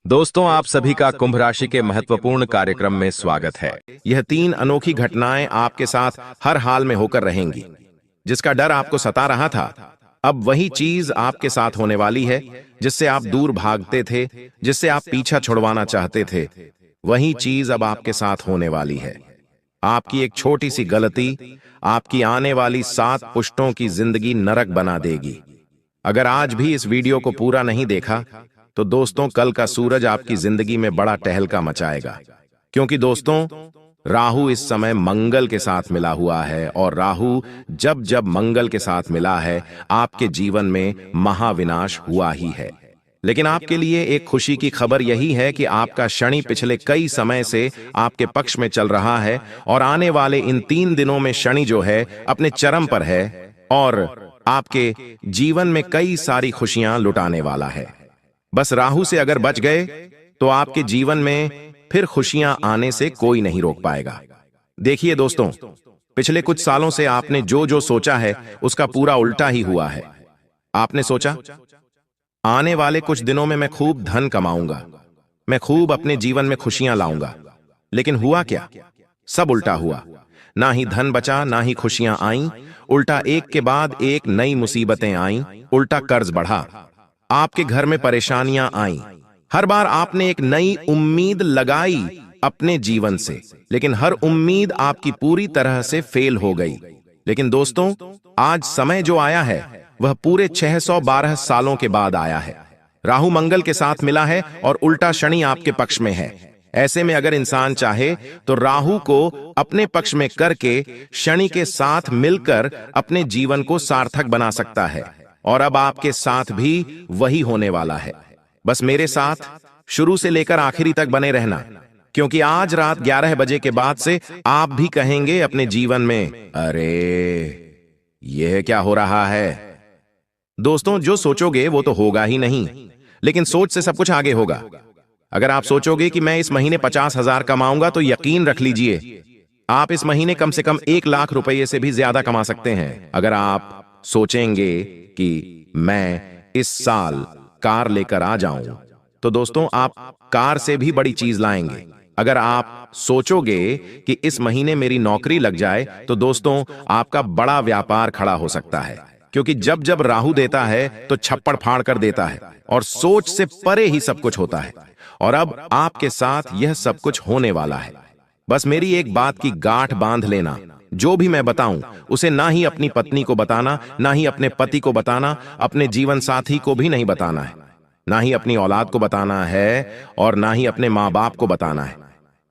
दोस्तों, आप सभी का कुंभ राशि के महत्वपूर्ण कार्यक्रम में स्वागत है। यह 3 अनोखी घटनाएं आपके साथ हर हाल में होकर रहेंगी। जिसका डर आपको सता रहा था, अब वही चीज आपके साथ होने वाली है। जिससे आप दूर भागते थे, जिससे आप पीछा छुड़वाना चाहते थे, वही चीज अब आपके साथ होने वाली है। आपकी एक छोटी सी गलती आपकी आने वाली 7 पुश्तों की जिंदगी नरक बना देगी। अगर आज भी इस वीडियो को पूरा नहीं देखा, तो दोस्तों कल का सूरज आपकी जिंदगी में बड़ा टहलका मचाएगा। क्योंकि दोस्तों, राहु इस समय मंगल के साथ मिला हुआ है, और राहु जब जब मंगल के साथ मिला है, आपके जीवन में महाविनाश हुआ ही है। लेकिन आपके लिए एक खुशी की खबर यही है कि आपका शनि पिछले कई समय से आपके पक्ष में चल रहा है, और आने वाले इन 3 दिनों में शनि जो है अपने चरम पर है, और आपके जीवन में कई सारी खुशियां लुटाने वाला है। बस राहु से अगर बच गए तो आपके जीवन में फिर खुशियां आने से कोई नहीं रोक पाएगा। देखिए दोस्तों, पिछले कुछ सालों से आपने जो जो सोचा है उसका पूरा उल्टा ही हुआ है। आपने सोचा, आने वाले कुछ दिनों में मैं खूब धन कमाऊंगा, मैं खूब अपने जीवन में खुशियां लाऊंगा। लेकिन हुआ क्या? सब उल्टा हुआ। ना ही धन बचा, ना ही खुशियां आईं। उल्टा एक के बाद एक नई मुसीबतें आईं। उल्टा कर्ज बढ़ा, आपके घर में परेशानियां आईं। हर बार आपने एक नई उम्मीद लगाई अपने जीवन से, लेकिन हर उम्मीद आपकी पूरी तरह से फेल हो गई। लेकिन दोस्तों, आज समय जो आया है वह पूरे 612 सालों के बाद आया है। राहु मंगल के साथ मिला है और उल्टा शनि आपके पक्ष में है। ऐसे में अगर इंसान चाहे तो राहु को अपने पक्ष में करके शनि के साथ मिलकर अपने जीवन को सार्थक बना सकता है। और अब आपके साथ भी वही होने वाला है। बस मेरे साथ शुरू से लेकर आखिरी तक बने रहना, क्योंकि आज रात 11 बजे के बाद से आप भी कहेंगे अपने जीवन में, अरे यह क्या हो रहा है। दोस्तों, जो सोचोगे वो तो होगा ही नहीं, लेकिन सोच से सब कुछ आगे होगा। अगर आप सोचोगे कि मैं इस महीने 50,000 कमाऊंगा, तो यकीन रख लीजिए आप इस महीने कम से कम 1 लाख रुपए से भी ज्यादा कमा सकते हैं। अगर आप सोचेंगे कि मैं इस साल कार लेकर आ जाऊं, तो दोस्तों आप कार से भी बड़ी चीज लाएंगे। अगर आप सोचोगे कि इस महीने मेरी नौकरी लग जाए, तो दोस्तों आपका बड़ा व्यापार खड़ा हो सकता है। क्योंकि जब जब राहु देता है तो छप्पड़ फाड़ कर देता है, और सोच से परे ही सब कुछ होता है। और अब आपके साथ यह सब कुछ होने वाला है। बस मेरी एक बात की गांठ बांध लेना, जो भी मैं बताऊं उसे ना ही अपनी पत्नी को बताना, ना ही अपने पति को बताना, अपने जीवन साथी को भी नहीं बताना है, ना ही अपनी औलाद को बताना है, और ना ही अपने माँ बाप को बताना है।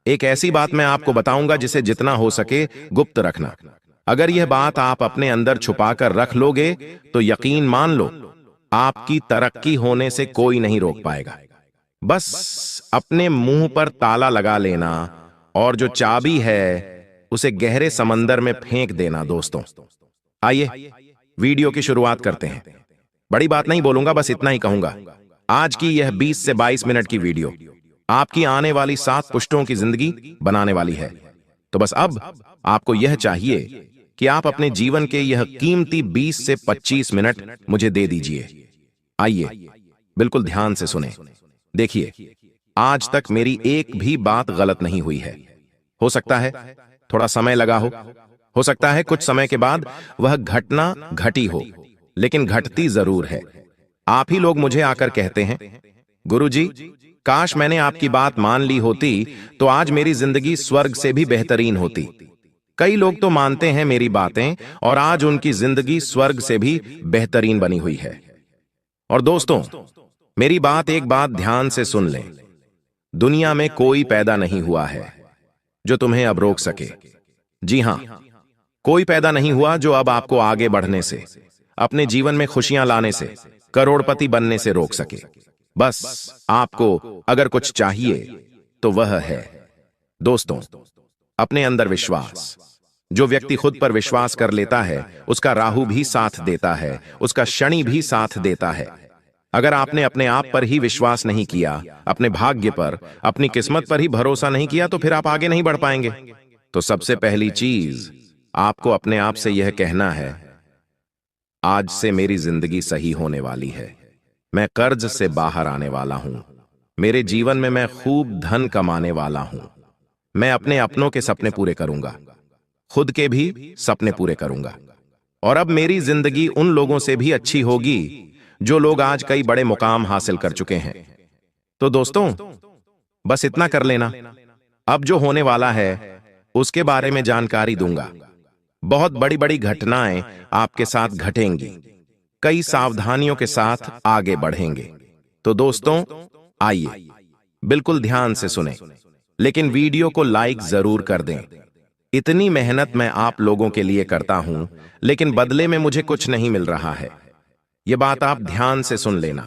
एक ऐसी बात मैं आपको बताऊंगा जिसे जितना हो सके गुप्त रखना। अगर यह बात आप अपने अंदर छुपाकर रख लोगे, तो यकीन मान लो आपकी तरक्की होने से कोई नहीं रोक पाएगा। बस अपने मुंह पर ताला लगा लेना, और जो चाबी है उसे गहरे समंदर में फेंक देना। दोस्तों, आइए वीडियो की शुरुआत करते हैं। बड़ी बात नहीं बोलूंगा, बस इतना ही कहूंगा। आज की यह 20 से 22 मिनट की वीडियो आपकी आने वाली 7 पुश्तों की जिंदगी बनाने वाली है। तो बस अब आपको यह चाहिए कि आप अपने जीवन के यह कीमती 20 से 25 मिनट मुझे दे दीजिए। आइए बिल्कुल ध्यान से सुने। देखिए, आज तक मेरी एक भी बात गलत नहीं हुई है। हो सकता है थोड़ा समय लगा हो सकता है कुछ समय के बाद वह घटना घटी हो, लेकिन घटती जरूर है। आप ही लोग मुझे आकर कहते हैं, गुरुजी, काश मैंने आपकी बात मान ली होती तो आज मेरी जिंदगी स्वर्ग से भी बेहतरीन होती। कई लोग तो मानते हैं मेरी बातें, और आज उनकी जिंदगी स्वर्ग से भी बेहतरीन बनी हुई है। और दोस्तों, मेरी बात एक बात ध्यान से सुन लें। दुनिया में कोई पैदा नहीं हुआ है जो तुम्हें अब रोक सके। जी हां, कोई पैदा नहीं हुआ जो अब आपको आगे बढ़ने से, अपने जीवन में खुशियां लाने से, करोड़पति बनने से रोक सके। बस आपको अगर कुछ चाहिए तो वह है, दोस्तों, अपने अंदर विश्वास। जो व्यक्ति खुद पर विश्वास कर लेता है, उसका राहु भी साथ देता है, उसका शनि भी साथ देता है। अगर आपने अपने आप पर ही विश्वास नहीं किया, अपने भाग्य पर, अपनी किस्मत पर ही भरोसा नहीं किया, तो फिर आप आगे नहीं बढ़ पाएंगे। तो सबसे पहली चीज आपको अपने आप से यह कहना है, आज से मेरी जिंदगी सही होने वाली है। मैं कर्ज से बाहर आने वाला हूं। मेरे जीवन में मैं खूब धन कमाने वाला हूं। मैं अपने अपनों के सपने पूरे करूंगा, खुद के भी सपने पूरे करूंगा। और अब मेरी जिंदगी उन लोगों से भी अच्छी होगी जो लोग आज कई बड़े मुकाम हासिल कर चुके हैं। तो दोस्तों, बस इतना कर लेना। अब जो होने वाला है उसके बारे में जानकारी दूंगा। बहुत बड़ी बड़ी घटनाएं आपके साथ घटेंगी। कई सावधानियों के साथ आगे बढ़ेंगे। तो दोस्तों, आइए बिल्कुल ध्यान से सुने, लेकिन वीडियो को लाइक जरूर कर दें। इतनी मेहनत मैं आप लोगों के लिए करता हूं, लेकिन बदले में मुझे कुछ नहीं मिल रहा है। यह बात आप ध्यान से सुन लेना।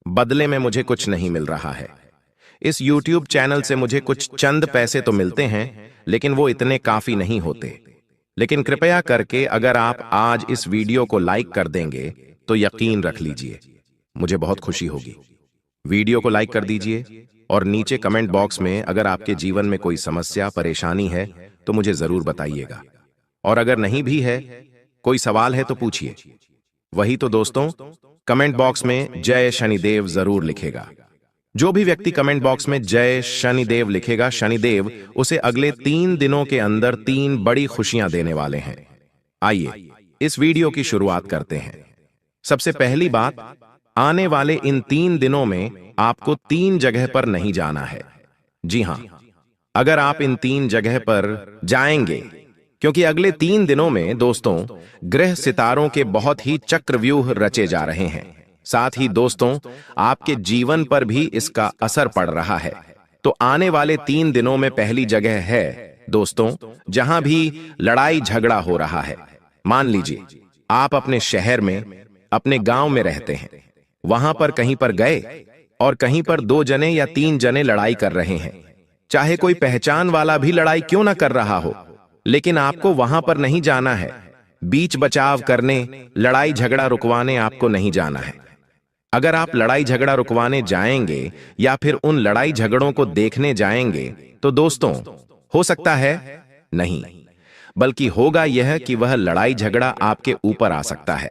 बदले में मुझे कुछ नहीं मिल रहा है। इस YouTube चैनल से मुझे कुछ चंद पैसे तो मिलते हैं, लेकिन वो इतने काफी नहीं होते। लेकिन कृपया करके अगर आप आज इस वीडियो को लाइक कर देंगे तो यकीन रख लीजिए मुझे बहुत खुशी होगी। वीडियो को लाइक कर दीजिए और नीचे कमेंट बॉक्स में अगर आपके जीवन में कोई समस्या परेशानी है तो मुझे जरूर बताइएगा। और अगर नहीं भी है, कोई सवाल है तो पूछिए। वही तो दोस्तों, कमेंट बॉक्स में जय शनिदेव जरूर लिखेगा। जो भी व्यक्ति कमेंट बॉक्स में जय शनिदेव लिखेगा, शनिदेव उसे अगले 3 दिनों के अंदर 3 बड़ी खुशियां देने वाले हैं। आइए इस वीडियो की शुरुआत करते हैं। सबसे पहली बात, आने वाले इन 3 दिनों में आपको 3 जगह पर नहीं जाना है। जी हां, अगर आप इन 3 जगह पर जाएंगे, क्योंकि अगले 3 दिनों में दोस्तों ग्रह सितारों के बहुत ही चक्रव्यूह रचे जा रहे हैं। साथ ही दोस्तों आपके जीवन पर भी इसका असर पड़ रहा है। तो आने वाले 3 दिनों में पहली जगह है दोस्तों जहां भी लड़ाई झगड़ा हो रहा है। मान लीजिए आप अपने शहर में, अपने गांव में रहते हैं, वहां पर कहीं पर गए और कहीं पर 2 जने या 3 जने लड़ाई कर रहे हैं। चाहे कोई पहचान वाला भी लड़ाई क्यों ना कर रहा हो, लेकिन आपको वहां पर नहीं जाना है। बीच बचाव करने, लड़ाई झगड़ा रुकवाने आपको नहीं जाना है। अगर आप लड़ाई झगड़ा रुकवाने जाएंगे या फिर उन लड़ाई झगड़ों को देखने जाएंगे तो दोस्तों हो सकता है नहीं, बल्कि होगा यह कि वह लड़ाई झगड़ा आपके ऊपर आ सकता है।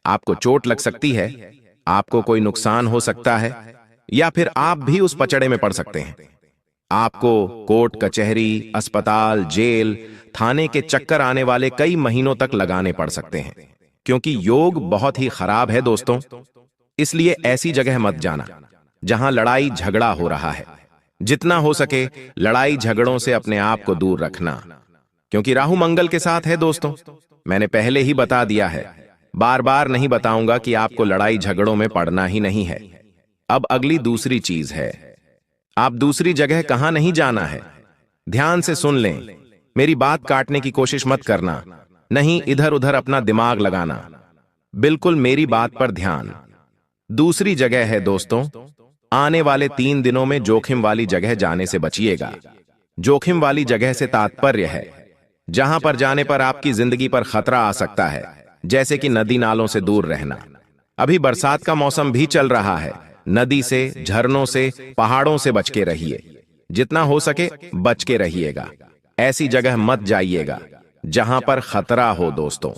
आपको चोट लग सकती है, आपको कोई नुकसान हो सकता है, या फिर आप भी उस पचड़े में पड़ सकते हैं। आपको कोर्ट कचहरी, अस्पताल, जेल, थाने के चक्कर आने वाले कई महीनों तक लगाने पड़ सकते हैं, क्योंकि योग बहुत ही खराब है दोस्तों। इसलिए ऐसी जगह मत जाना जहां लड़ाई झगड़ा हो रहा है। जितना हो सके लड़ाई झगड़ों से अपने आप को दूर रखना, क्योंकि राहु मंगल के साथ है दोस्तों। मैंने पहले ही बता दिया है, बार बार नहीं बताऊंगा कि आपको लड़ाई झगड़ों में पड़ना ही नहीं है। अब अगली दूसरी चीज है, आप दूसरी जगह कहां नहीं जाना है। ध्यान से सुन लें, मेरी बात काटने की कोशिश मत करना, नहीं इधर उधर अपना दिमाग लगाना। बिल्कुल मेरी बात पर ध्यान। दूसरी जगह है दोस्तों, आने वाले 3 दिनों में जोखिम वाली जगह जाने से बचिएगा। जोखिम वाली जगह से तात्पर्य है जहां पर जाने पर आपकी जिंदगी पर खतरा आ सकता है, जैसे कि नदी नालों से दूर रहना। अभी बरसात का मौसम भी चल रहा है। नदी से, झरनों से, पहाड़ों से बच के रहिए। जितना हो सके बच के रहिएगा। ऐसी जगह मत जाइएगा जहां पर खतरा हो दोस्तों,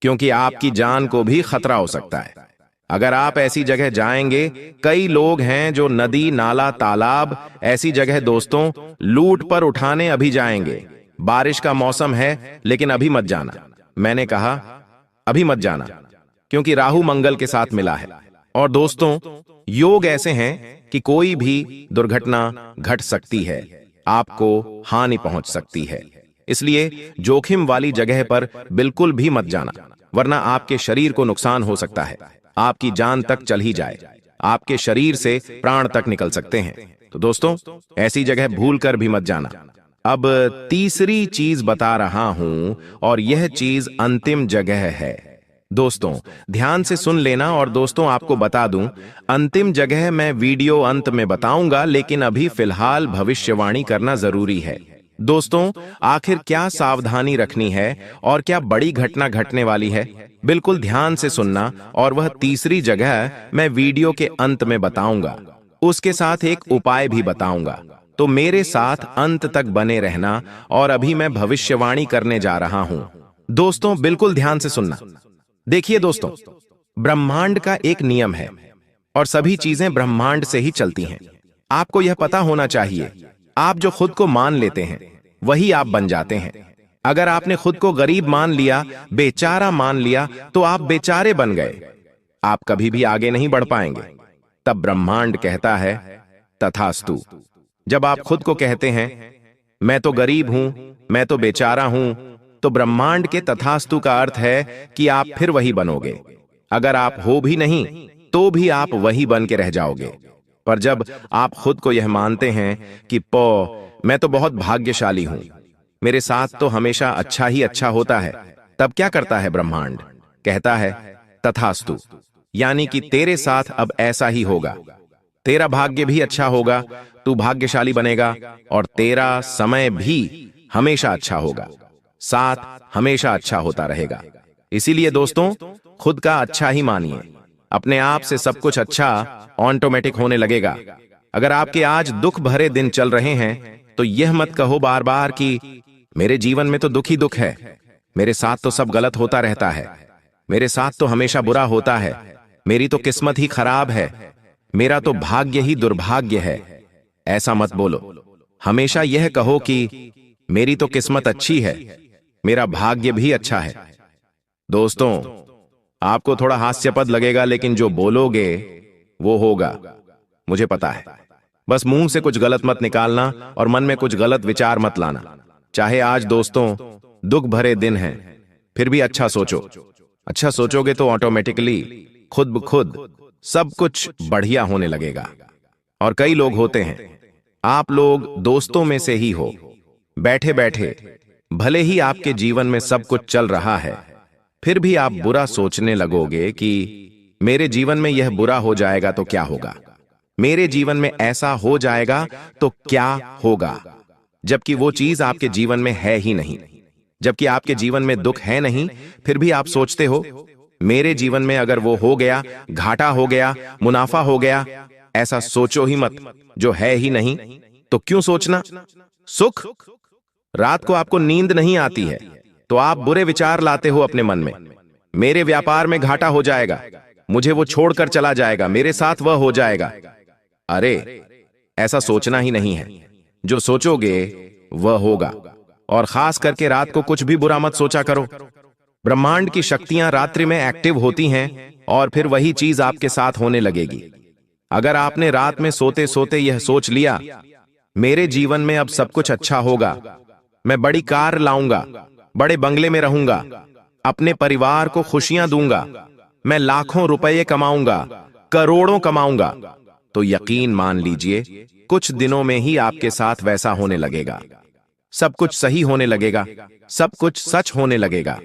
क्योंकि आपकी जान को भी खतरा हो सकता है। अगर आप ऐसी जगह जाएंगे, कई लोग हैं जो नदी, नाला, तालाब, ऐसी जगह दोस्तों लूट पर उठाने अभी जाएंगे। बारिश का मौसम है, लेकिन अभी मत जाना। मैंने कहा अभी मत जाना, क्योंकि राहु मंगल के साथ मिला है। और दोस्तों योग ऐसे हैं कि कोई भी दुर्घटना घट सकती है, आपको हानि पहुंच सकती है। इसलिए जोखिम वाली जगह पर बिल्कुल भी मत जाना, वरना आपके शरीर को नुकसान हो सकता है। आपकी जान तक चल ही जाए, आपके शरीर से प्राण तक निकल सकते हैं। तो दोस्तों ऐसी जगह भूल कर भी मत जाना। अब तीसरी चीज बता रहा हूं, और यह चीज अंतिम जगह है। दोस्तों ध्यान से सुन लेना। और दोस्तों आपको बता दूं, अंतिम जगह मैं वीडियो अंत में बताऊंगा, लेकिन अभी फिलहाल भविष्यवाणी करना जरूरी है। दोस्तों आखिर क्या सावधानी रखनी है और क्या बड़ी घटना घटने वाली है, बिल्कुल ध्यान से सुनना। और वह तीसरी जगह मैं वीडियो के अंत में बताऊंगा, उसके साथ एक उपाय भी बताऊंगा। तो मेरे साथ अंत तक बने रहना। और अभी मैं भविष्यवाणी करने जा रहा हूं। दोस्तों बिल्कुल ध्यान से सुनना। देखिए दोस्तों, ब्रह्मांड का एक नियम है और सभी चीजें ब्रह्मांड से ही चलती हैं। आपको यह पता होना चाहिए, आप जो खुद को मान लेते हैं वही आप बन जाते हैं। अगर आपने खुद को गरीब मान लिया, बेचारा मान लिया, तो आप बेचारे बन गए, आप कभी भी आगे नहीं बढ़ पाएंगे। तब ब्रह्मांड कहता है तथास्तु। जब आप खुद को कहते हैं मैं तो गरीब हूं, मैं तो बेचारा हूं, तो ब्रह्मांड के तथास्तु का अर्थ है कि आप फिर वही बनोगे। अगर आप हो भी नहीं तो भी आप वही बन के रह जाओगे। पर जब आप खुद को यह मानते हैं कि मैं तो बहुत भाग्यशाली हूं, मेरे साथ तो हमेशा अच्छा ही अच्छा होता है, तब क्या करता है ब्रह्मांड? कहता है तथास्तु, यानी कि तेरे साथ अब ऐसा ही होगा। तेरा भाग्य भी अच्छा होगा, तू भाग्यशाली बनेगा, और तेरा समय भी हमेशा अच्छा होगा, साथ हमेशा अच्छा होता रहेगा। इसीलिए दोस्तों, खुद का अच्छा ही मानिए, अपने आप से सब कुछ अच्छा ऑटोमेटिक होने लगेगा। अगर आपके आज दुख भरे दिन चल रहे हैं तो यह मत कहो बार बार कि मेरे जीवन में तो दुख ही दुख है, मेरे साथ तो सब गलत होता रहता है, मेरे साथ तो हमेशा बुरा होता है, मेरी तो किस्मत ही खराब है, मेरा तो भाग्य ही दुर्भाग्य है। ऐसा मत बोलो, हमेशा यह कहो कि मेरी तो किस्मत अच्छी है, मेरा भाग्य भी अच्छा है। दोस्तों, आपको थोड़ा हास्यास्पद लगेगा, लेकिन जो बोलोगे वो होगा, मुझे पता है। बस मुंह से कुछ गलत मत निकालना और मन में कुछ गलत विचार मत लाना। चाहे आज दोस्तों दुख भरे दिन हैं, फिर भी अच्छा सोचो। अच्छा सोचोगे तो ऑटोमेटिकली खुद ब खुद सब कुछ बढ़िया होने लगेगा। और कई लोग होते हैं, आप लोग दोस्तों में से ही हो, बैठे बैठे भले ही आपके जीवन में सब कुछ चल रहा है, फिर भी आप बुरा सोचने लगोगे कि मेरे जीवन में यह बुरा हो जाएगा तो क्या होगा, मेरे जीवन में ऐसा हो जाएगा तो क्या होगा, जबकि वो चीज आपके जीवन में है ही नहीं। जबकि आपके जीवन में दुख है नहीं, फिर भी आप सोचते हो मेरे जीवन में अगर वो हो गया, घाटा हो गया, मुनाफा हो गया। ऐसा सोचो ही मत, जो है ही नहीं तो क्यों सोचना। सुख, रात को आपको नींद नहीं आती है तो आप बुरे विचार लाते हो अपने मन में, मेरे व्यापार में घाटा हो जाएगा, मुझे वो छोड़कर चला जाएगा, मेरे साथ वह हो जाएगा। अरे ऐसा सोचना ही नहीं है, जो सोचोगे वह होगा। और खास करके रात को कुछ भी बुरा मत सोचा करो। ब्रह्मांड की शक्तियां रात्रि में एक्टिव होती हैं और फिर वही चीज आपके साथ होने लगेगी। अगर आपने रात में सोते सोते यह सोच लिया मेरे जीवन में अब सब कुछ अच्छा होगा, मैं बड़ी कार लाऊंगा, बड़े बंगले में रहूंगा, अपने परिवार को खुशियां दूंगा, मैं लाखों रुपए कमाऊंगा, करोड़ों कमाऊंगा, तो यकीन मान लीजिए कुछ दिनों में ही आपके साथ वैसा होने लगेगा। सब कुछ सही होने लगेगा, सब कुछ सच होने लगेगा।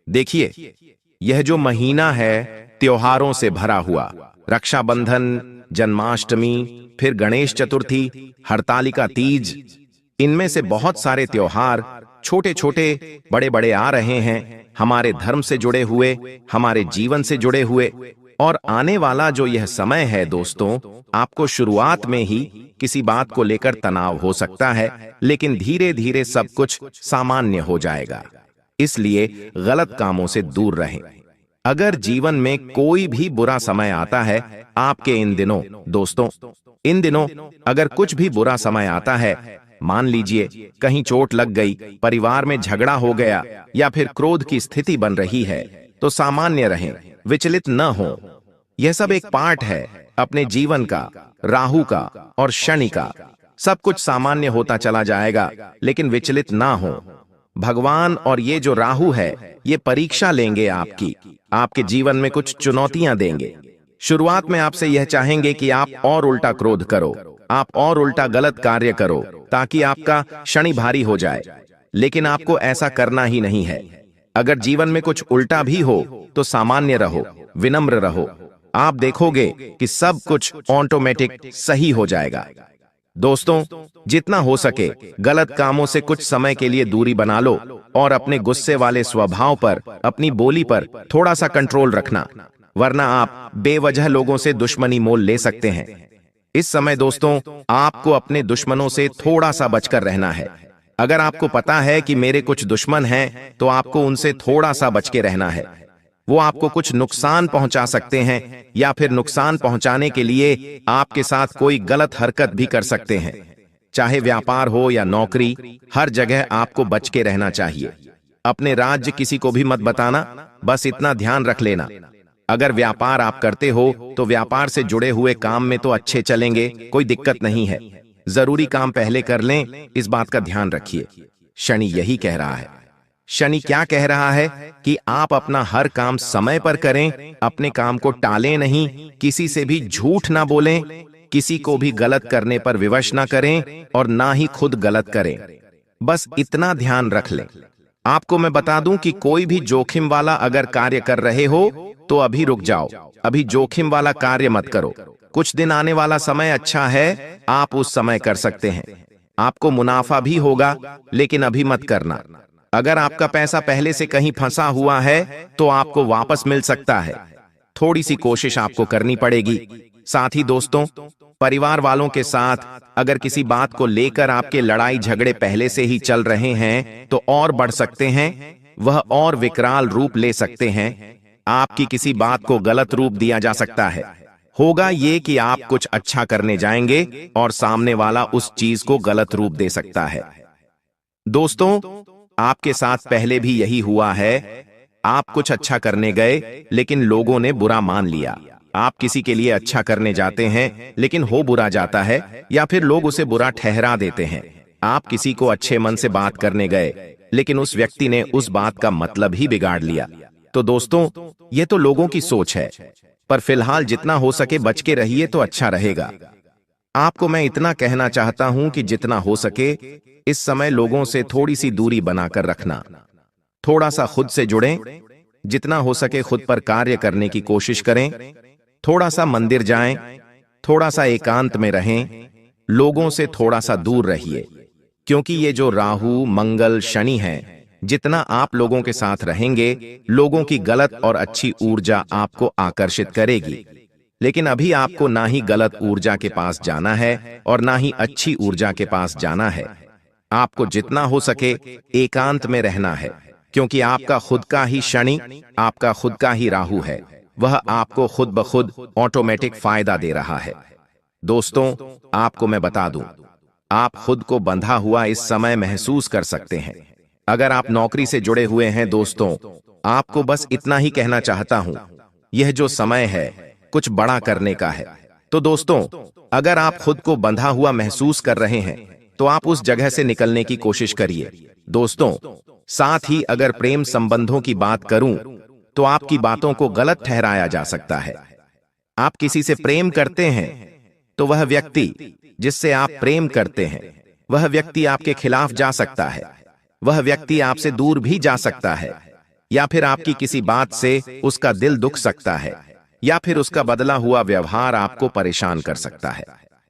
देखिए, यह जो महीना है त्योहारों से भरा हुआ, रक्षाबंधन, जन्माष्टमी, फिर गणेश चतुर्थी, हरतालिका तीज, इनमें से बहुत सारे त्योहार छोटे छोटे बड़े बड़े आ रहे हैं, हमारे धर्म से जुड़े हुए, हमारे जीवन से जुड़े हुए। और आने वाला जो यह समय है दोस्तों, आपको शुरुआत में ही किसी बात को लेकर तनाव हो सकता है, लेकिन धीरे धीरे सब कुछ सामान्य हो जाएगा। इसलिए गलत कामों से दूर रहें। अगर जीवन में कोई भी बुरा समय आता है आपके इन दिनों, दोस्तों, इन दिनों अगर कुछ भी बुरा समय आता है, मान लीजिए कहीं चोट लग गई, परिवार में झगड़ा हो गया या फिर क्रोध की स्थिति बन रही है, तो सामान्य रहें, विचलित न हो। यह सब एक पार्ट है अपने जीवन का, राहु का और शनि का। सब कुछ सामान्य होता चला जाएगा, लेकिन विचलित ना हो। भगवान और ये जो राहु है, ये परीक्षा लेंगे आपकी, आपके जीवन में कुछ चुनौतियां देंगे। शुरुआत में आपसे यह चाहेंगे कि आप और उल्टा क्रोध करो, आप और उल्टा गलत कार्य करो, ताकि आपका शनि भारी हो जाए। लेकिन आपको ऐसा करना ही नहीं है। अगर जीवन में कुछ उल्टा भी हो तो सामान्य रहो, विनम्र रहो, आप देखोगे कि सब कुछ ऑटोमेटिक सही हो जाएगा। दोस्तों, जितना हो सके गलत कामों से कुछ समय के लिए दूरी बना लो और अपने गुस्से वाले स्वभाव पर, अपनी बोली पर थोड़ा सा कंट्रोल रखना, वरना आप बेवजह लोगों से दुश्मनी मोल ले सकते हैं। इस समय दोस्तों, आपको अपने दुश्मनों से थोड़ा सा बचकर रहना है। अगर आपको पता है कि मेरे कुछ दुश्मन हैं, तो आपको उनसे थोड़ा सा बच के रहना है। वो आपको कुछ नुकसान पहुंचा सकते हैं या फिर नुकसान पहुंचाने के लिए आपके साथ कोई गलत हरकत भी कर सकते हैं। चाहे व्यापार हो या नौकरी, हर जगह आपको बच के रहना चाहिए। अपने राज्य किसी को भी मत बताना, बस इतना ध्यान रख लेना। अगर व्यापार आप करते हो तो व्यापार से जुड़े हुए काम में तो अच्छे चलेंगे, कोई दिक्कत नहीं है। जरूरी काम पहले कर लें, इस बात का ध्यान रखिए। शनि यही कह रहा है। शनि क्या कह रहा है कि आप अपना हर काम समय पर करें, अपने काम को टालें नहीं, किसी से भी झूठ ना बोलें, किसी को भी गलत करने पर विवश ना करें और ना ही खुद गलत करें। बस इतना ध्यान रख लें। आपको मैं बता दूं कि कोई भी जोखिम वाला अगर कार्य कर रहे हो तो अभी रुक जाओ, अभी जोखिम वाला कार्य मत करो। कुछ दिन आने वाला समय अच्छा है, आप उस समय कर सकते हैं। आपको मुनाफा भी होगा, लेकिन अभी मत करना। अगर आपका पैसा पहले से कहीं फंसा हुआ है तो आपको वापस मिल सकता है। थोड़ी सी कोशिश आपको करनी पड़ेगी। साथ ही दोस्तों, परिवार वालों के साथ अगर किसी बात को लेकर आपके लड़ाई झगड़े पहले से ही चल रहे हैं तो और बढ़ सकते हैं, वह और विकराल रूप ले सकते हैं। आपकी किसी बात को गलत रूप दिया जा सकता है। होगा ये कि आप कुछ अच्छा करने जाएंगे और सामने वाला उस चीज को गलत रूप दे सकता है। दोस्तों, आपके साथ पहले भी यही हुआ है। आप कुछ अच्छा करने गए लेकिन लोगों ने बुरा मान लिया। आप किसी के लिए अच्छा करने जाते हैं लेकिन हो बुरा जाता है या फिर लोग उसे बुरा ठहरा देते हैं। आप किसी को अच्छे मन से बात करने गए लेकिन उस व्यक्ति ने उस बात का मतलब ही बिगाड़ लिया। तो दोस्तों, ये तो लोगों की सोच है, पर फिलहाल जितना हो सके बच के रहिए तो अच्छा रहेगा। आपको मैं इतना कहना चाहता हूं कि जितना हो सके इस समय लोगों से थोड़ी सी दूरी बनाकर रखना। थोड़ा सा खुद से जुड़ें, जितना हो सके खुद पर कार्य करने की कोशिश करें। थोड़ा सा मंदिर जाएं, थोड़ा सा एकांत में रहें, लोगों से थोड़ा सा दूर रहिए, क्योंकि ये जो राहु, मंगल, शनि हैं, जितना आप लोगों के साथ रहेंगे, लोगों की गलत और अच्छी ऊर्जा आपको आकर्षित करेगी। लेकिन अभी आपको ना ही गलत ऊर्जा के पास जाना है और ना ही अच्छी ऊर्जा के पास जाना है। आपको जितना हो सके एकांत में रहना है, क्योंकि आपका खुद का ही शनि, आपका खुद का ही राहु है। वह आपको खुद ब खुद ऑटोमेटिक फायदा दे रहा है। दोस्तों, आपको मैं बता दूं, आप खुद को बंधा हुआ इस समय महसूस कर सकते हैं। अगर आप नौकरी से जुड़े हुए हैं दोस्तों, आपको बस इतना ही कहना चाहता हूं, यह जो समय है कुछ बड़ा करने का है। तो दोस्तों, अगर आप खुद को बंधा हुआ महसूस कर रहे हैं तो आप उस जगह से निकलने की कोशिश करिए। दोस्तों, साथ ही अगर प्रेम संबंधों की बात करूं तो आपकी बातों को गलत ठहराया जा सकता है। आप किसी से प्रेम करते हैं तो वह व्यक्ति जिससे आप प्रेम करते हैं, वह व्यक्ति आपके खिलाफ जा सकता है। वह व्यक्ति आपसे दूर भी जा सकता है, या फिर आपकी किसी बात से उसका दिल दुख सकता है, या फिर उसका बदला हुआ व्यवहार आपको परेशान कर सकता है।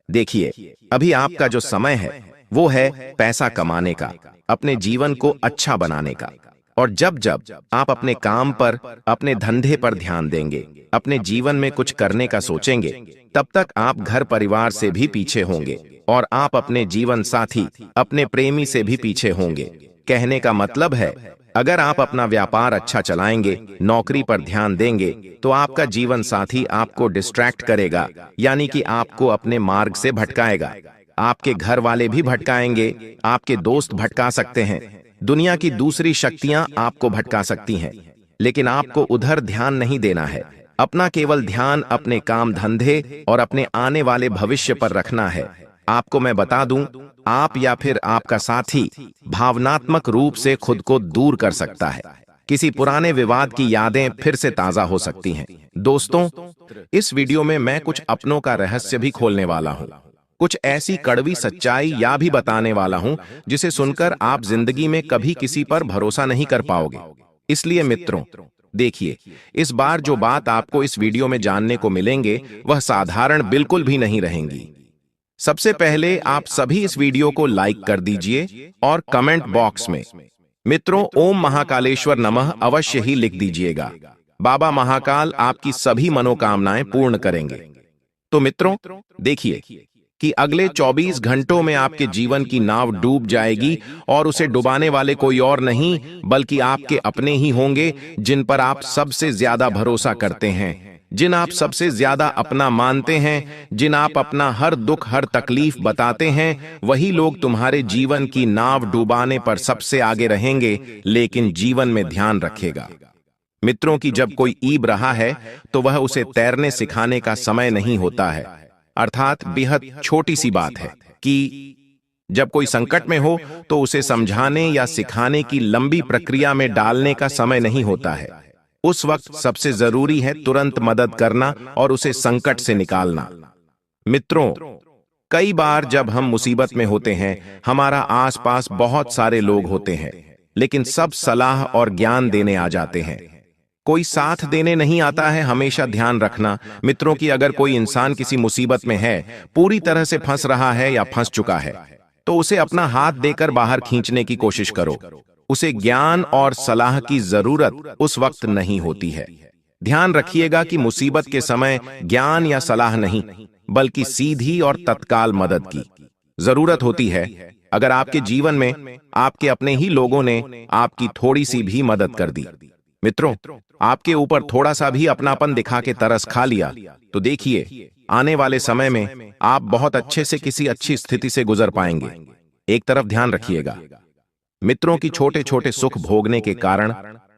देखिए, अभी आपका जो समय है वो है पैसा कमाने का, अपने जीवन को अच्छा बनाने का। और जब जब आप अपने काम पर, अपने धंधे पर ध्यान देंगे, अपने जीवन में कुछ करने का सोचेंगे, तब तक आप घर परिवार से भी पीछे होंगे और आप अपने जीवन साथी, अपने प्रेमी से भी पीछे होंगे। कहने का मतलब है, अगर आप अपना व्यापार अच्छा चलाएंगे, नौकरी पर ध्यान देंगे, तो आपका जीवन साथी आपको डिस्ट्रैक्ट करेगा, यानी कि आपको अपने मार्ग से भटकाएगा। आपके घर वाले भी भटकाएंगे, आपके दोस्त भटका सकते हैं, दुनिया की दूसरी शक्तियां आपको भटका सकती हैं, लेकिन आपको उधर ध्यान नहीं देना है। अपना केवल ध्यान अपने काम धंधे और अपने आने वाले भविष्य पर रखना है। आपको मैं बता दूं, आप या फिर आपका साथी भावनात्मक रूप से खुद को दूर कर सकता है। किसी पुराने विवाद की यादें फिर से ताजा हो सकती हैं। दोस्तों, इस वीडियो में मैं कुछ अपनों का रहस्य भी खोलने वाला हूं, कुछ ऐसी कड़वी सच्चाई या भी बताने वाला हूं जिसे सुनकर आप जिंदगी में कभी किसी पर भरोसा नहीं कर पाओगे। इसलिए मित्रों, देखिए, इस बार जो बात आपको इस वीडियो में जानने को मिलेंगे वह साधारण बिल्कुल भी नहीं रहेंगी। सबसे पहले आप सभी इस वीडियो को लाइक कर दीजिए और कमेंट बॉक्स में मित्रों ओम महाकालेश्वर नमः अवश्य ही लिख दीजिएगा। बाबा महाकाल आपकी सभी मनोकामनाएं पूर्ण करेंगे। तो मित्रों, देखिए, कि अगले 24 घंटों में आपके जीवन की नाव डूब जाएगी और उसे डुबाने वाले कोई और नहीं बल्कि आपके अपने ही होंगे, जिन पर आप सबसे ज्यादा भरोसा करते हैं, जिन आप सबसे ज्यादा अपना मानते हैं, जिन आप अपना हर दुख हर तकलीफ बताते हैं। वही लोग तुम्हारे जीवन की नाव डुबाने पर सबसे आगे रहेंगे, लेकिन जीवन में ध्यान रखेगा मित्रों की जब कोई ईब रहा है तो वह उसे तैरने सिखाने का समय नहीं होता है। अर्थात बेहद छोटी सी बात है कि जब कोई संकट में हो तो उसे समझाने या सिखाने की लंबी प्रक्रिया में डालने का समय नहीं होता है। उस वक्त सबसे जरूरी है तुरंत मदद करना और उसे संकट से निकालना। मित्रों, कई बार जब हम मुसीबत में होते हैं, हमारा आसपास बहुत सारे लोग होते हैं, लेकिन सब सलाह और ज्ञान देने आ जाते हैं, कोई साथ देने नहीं आता है। हमेशा ध्यान रखना मित्रों कि अगर कोई इंसान किसी मुसीबत में है, पूरी तरह से फंस रहा है या फंस चुका है, तो उसे अपना हाथ देकर बाहर खींचने की कोशिश करो। उसे ज्ञान और सलाह की जरूरत उस वक्त नहीं होती है। ध्यान रखिएगा कि मुसीबत के समय ज्ञान या सलाह नहीं, बल्कि सीधी और तत्काल मदद की जरूरत होती है। अगर आपके जीवन में आपके अपने ही लोगों ने आपकी थोड़ी सी भी मदद कर दी, मित्रों, आपके ऊपर थोड़ा सा भी अपनापन दिखा के तरस खा लिया, तो देखिए आने वाले समय में आप बहुत अच्छे से किसी अच्छी स्थिति से गुजर पाएंगे। एक तरफ ध्यान रखिएगा मित्रों की छोटे छोटे सुख भोगने के कारण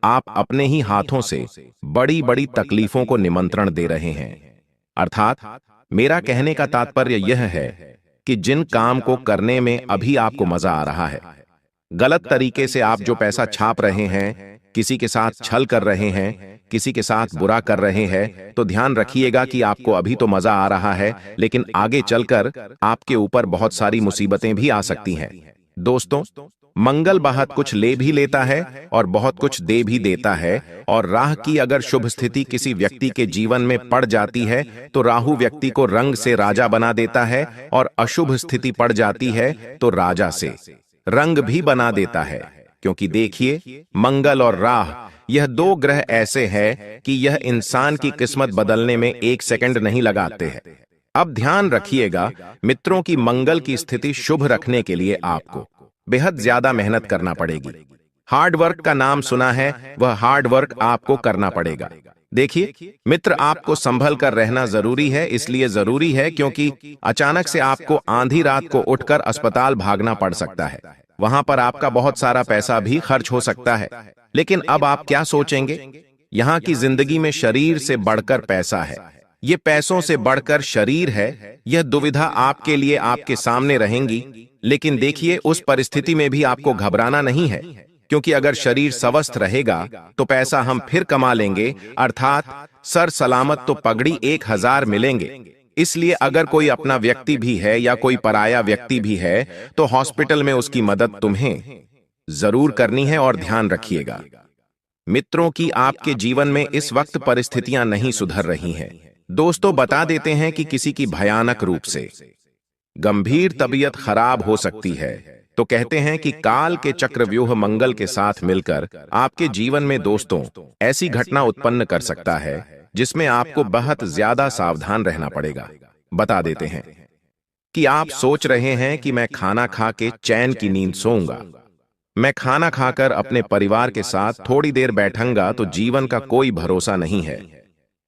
आप अपने ही हाथों से बड़ी बड़ी तकलीफों को निमंत्रण दे रहे हैं। अर्थात मेरा कहने का तात्पर्य यह है कि जिन काम को करने में अभी आपको मजा आ रहा है, गलत तरीके से आप जो पैसा छाप रहे हैं, किसी के साथ छल कर रहे हैं, किसी के साथ बुरा कर रहे हैं, तो ध्यान रखिएगा कि आपको अभी तो मजा आ रहा है, लेकिन आगे चलकर आपके ऊपर बहुत सारी मुसीबतें भी आ सकती हैं। दोस्तों, मंगल बहुत कुछ ले भी लेता है और बहुत कुछ दे भी देता है, और राह की अगर शुभ स्थिति किसी व्यक्ति के जीवन में पड़ जाती है तो राहु व्यक्ति को रंग से राजा बना देता है, और अशुभ स्थिति पड़ जाती है तो राजा से रंग भी बना देता है। क्योंकि देखिए, मंगल और राह यह दो ग्रह ऐसे हैं कि यह इंसान की किस्मत बदलने में एक सेकंड नहीं लगाते हैं। अब ध्यान रखिएगा मित्रों की मंगल की स्थिति शुभ रखने के लिए आपको बेहद ज्यादा मेहनत करना पड़ेगी। हार्ड वर्क का नाम सुना है, वह हार्ड वर्क आपको करना पड़ेगा। देखिए मित्र, आपको संभल कर रहना जरूरी है। इसलिए जरूरी है क्योंकि अचानक से आपको आधी रात को उठकर अस्पताल भागना पड़ सकता है। वहां पर आपका बहुत सारा पैसा भी खर्च हो सकता है। लेकिन अब आप क्या सोचेंगे? यहाँ की जिंदगी में शरीर से बढ़कर पैसा है, ये पैसों से बढ़कर शरीर है। यह दुविधा आपके लिए आपके सामने रहेंगी, लेकिन देखिए उस परिस्थिति में भी आपको घबराना नहीं है, क्योंकि अगर शरीर स्वस्थ रहेगा तो पैसा हम फिर कमा लेंगे, अर्थात सर सलामत तो पगड़ी 1000 मिलेंगे। इसलिए अगर कोई अपना व्यक्ति भी है या कोई पराया व्यक्ति भी है तो हॉस्पिटल में उसकी मदद तुम्हें जरूर करनी है। और ध्यान रखिएगा मित्रों की आपके जीवन में इस वक्त परिस्थितियां नहीं सुधर रही हैं। दोस्तों, बता देते हैं कि किसी की भयानक रूप से गंभीर तबीयत खराब हो सकती है, तो कहते हैं कि काल के चक्रव्यूह मंगल के साथ मिलकर आपके जीवन में दोस्तों ऐसी घटना उत्पन्न कर सकता है जिसमें आपको बहुत ज्यादा सावधान रहना पड़ेगा। बता देते हैं कि आप सोच रहे हैं कि मैं खाना खा के चैन की नींद सोऊंगा, मैं खाना खाकर अपने परिवार के साथ थोड़ी देर बैठूंगा, तो जीवन का कोई भरोसा नहीं है।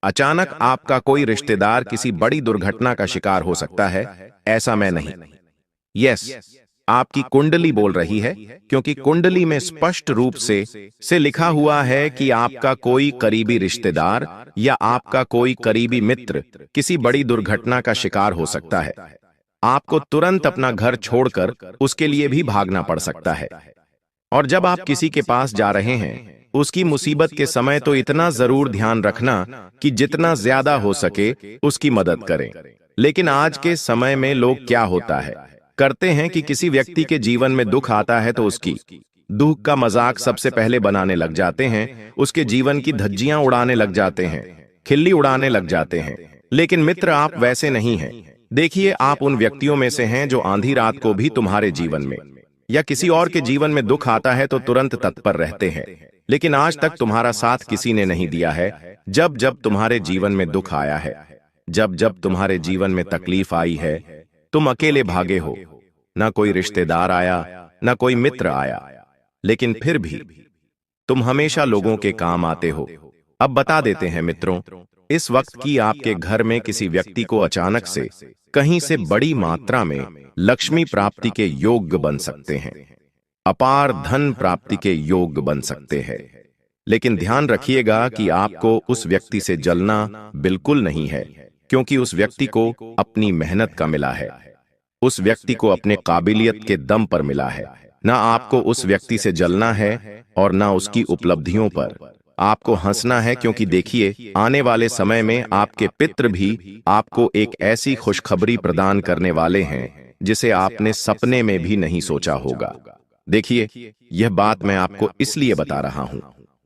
अचानक आपका कोई रिश्तेदार किसी बड़ी दुर्घटना का शिकार हो सकता है। ऐसा मैं नहीं। यस, आपकी कुंडली बोल रही है, क्योंकि कुंडली में स्पष्ट रूप से लिखा हुआ है कि आपका कोई करीबी रिश्तेदार या आपका कोई करीबी मित्र किसी बड़ी दुर्घटना का शिकार हो सकता है। आपको तुरंत अपना घर छोड़कर उसके लिए भी भागना पड़ सकता है। और जब आप किसी के पास जा रहे हैं उसकी मुसीबत के समय, तो इतना जरूर ध्यान रखना कि जितना ज्यादा हो सके उसकी मदद करें। लेकिन आज के समय में लोग क्या होता है करते हैं कि किसी व्यक्ति के जीवन में दुख आता है तो उसकी दुख का मजाक सबसे पहले बनाने लग जाते हैं, उसके जीवन की धज्जियां उड़ाने लग जाते हैं, खिल्ली उड़ाने लग जाते हैं। लेकिन मित्र, आप वैसे नहीं हैं। देखिए, आप उन व्यक्तियों में से हैं जो आधी रात को भी तुम्हारे जीवन में या किसी और के जीवन में दुख आता है तो तुरंत तत्पर रहते हैं। लेकिन आज तक तुम्हारा साथ किसी ने नहीं दिया है। जब जब तुम्हारे जीवन में दुख आया है, जब जब तुम्हारे जीवन में तकलीफ आई है, तुम अकेले भागे हो, ना कोई रिश्तेदार आया, ना कोई मित्र आया, लेकिन फिर भी तुम हमेशा लोगों के काम आते हो। अब बता देते हैं मित्रों, इस वक्त की आपके घर में किसी व्यक्ति को अचानक से कहीं से बड़ी मात्रा में लक्ष्मी प्राप्ति के योग बन सकते हैं, अपार धन प्राप्ति के योग बन सकते हैं। लेकिन ध्यान रखिएगा कि आपको उस व्यक्ति से जलना बिल्कुल नहीं है, क्योंकि उस व्यक्ति को अपनी मेहनत का मिला है, उस व्यक्ति को अपने काबिलियत के दम पर मिला है। ना आपको उस व्यक्ति से जलना है और ना उसकी उपलब्धियों पर आपको हंसना है, क्योंकि देखिए आने वाले समय में आपके पितृ भी आपको एक ऐसी खुशखबरी प्रदान करने वाले हैं जिसे आपने सपने में भी नहीं सोचा होगा। देखिए, यह बात मैं आपको इसलिए बता रहा हूं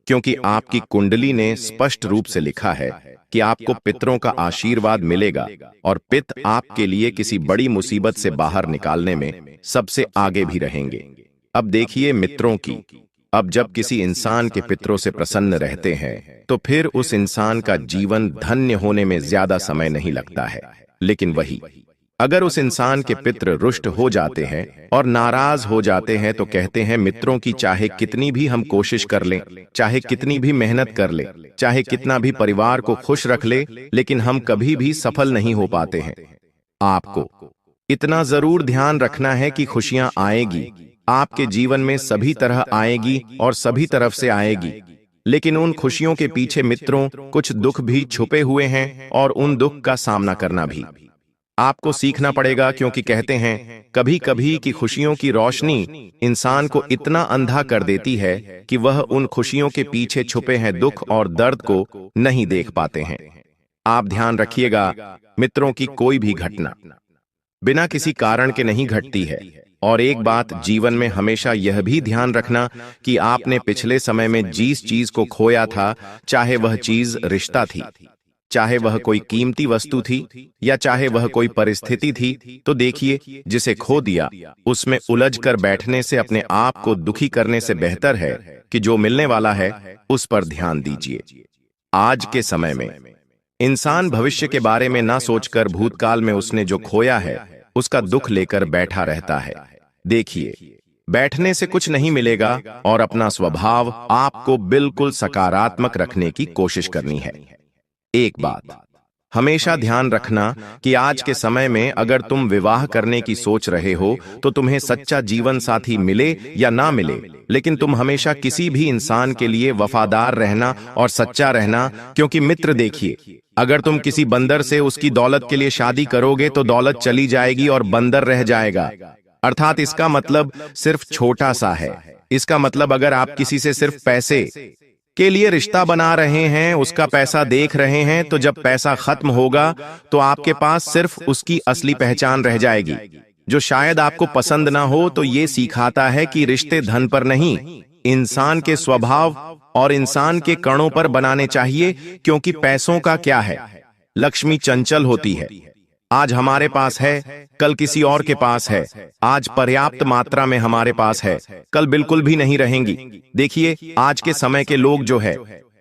क्योंकि आपकी कुंडली ने स्पष्ट रूप से लिखा है कि आपको पितरों का आशीर्वाद मिलेगा और पित्र आपके लिए किसी बड़ी मुसीबत से बाहर निकालने में सबसे आगे भी रहेंगे। अब देखिए मित्रों की, अब जब किसी इंसान के पितरों से प्रसन्न रहते हैं तो फिर उस इंसान का जीवन धन्य होने में ज्यादा समय नहीं लगता है। लेकिन वही अगर उस इंसान के पितृ रुष्ट हो जाते हैं और नाराज हो जाते हैं तो कहते हैं मित्रों की चाहे कितनी भी हम कोशिश कर लें, चाहे कितनी भी मेहनत कर लें, चाहे कितना भी परिवार को खुश रख ले, लेकिन हम कभी भी सफल नहीं हो पाते हैं। आपको इतना जरूर ध्यान रखना है कि खुशियां आएगी, आपके जीवन में सभी तरह आएगी और सभी तरफ से आएगी, लेकिन उन खुशियों के पीछे मित्रों कुछ दुख भी छुपे हुए हैं और उन दुख का सामना करना भी आपको सीखना पड़ेगा, क्योंकि कहते हैं कभी कभी कि खुशियों की रोशनी इंसान को इतना अंधा कर देती है कि वह उन खुशियों के पीछे छुपे हैं दुख और दर्द को नहीं देख पाते हैं। आप ध्यान रखिएगा मित्रों की कोई भी घटना बिना किसी कारण के नहीं घटती है। और एक बात जीवन में हमेशा यह भी ध्यान रखना कि आपने पिछले समय में जिस चीज को खोया था, चाहे वह चीज रिश्ता थी, चाहे वह कोई कीमती वस्तु थी या चाहे वह कोई परिस्थिति थी, तो देखिए जिसे खो दिया उसमें उलझकर बैठने से अपने आप को दुखी करने से बेहतर है कि जो मिलने वाला है उस पर ध्यान दीजिए। आज के समय में इंसान भविष्य के बारे में ना सोचकर भूतकाल में उसने जो खोया है उसका दुख लेकर बैठा रहता है। देखिए, बैठने से कुछ नहीं मिलेगा और अपना स्वभाव आपको बिल्कुल सकारात्मक रखने की कोशिश करनी है। एक बात हमेशा ध्यान रखना कि आज के समय में अगर तुम विवाह करने की सोच रहे हो तो तुम्हें सच्चा जीवन साथी मिले या ना मिले, लेकिन तुम हमेशा किसी भी इंसान के लिए वफादार रहना और सच्चा रहना, क्योंकि मित्र देखिए, अगर तुम किसी बंदर से उसकी दौलत के लिए शादी करोगे तो दौलत चली जाएगी और बंदर रह जाएगा। अर्थात इसका मतलब सिर्फ छोटा सा है। इसका मतलब अगर आप किसी से सिर्फ पैसे के लिए रिश्ता बना रहे हैं, उसका पैसा देख रहे हैं, तो जब पैसा खत्म होगा तो आपके पास सिर्फ उसकी असली पहचान रह जाएगी, जो शायद आपको पसंद ना हो। तो ये सिखाता है कि रिश्ते धन पर नहीं, इंसान के स्वभाव और इंसान के कणों पर बनाने चाहिए, क्योंकि पैसों का क्या है, लक्ष्मी चंचल होती है। आज हमारे पास है, कल किसी और के पास है। आज पर्याप्त मात्रा में हमारे पास है, कल बिल्कुल भी नहीं रहेंगी। देखिए, आज के समय के लोग जो है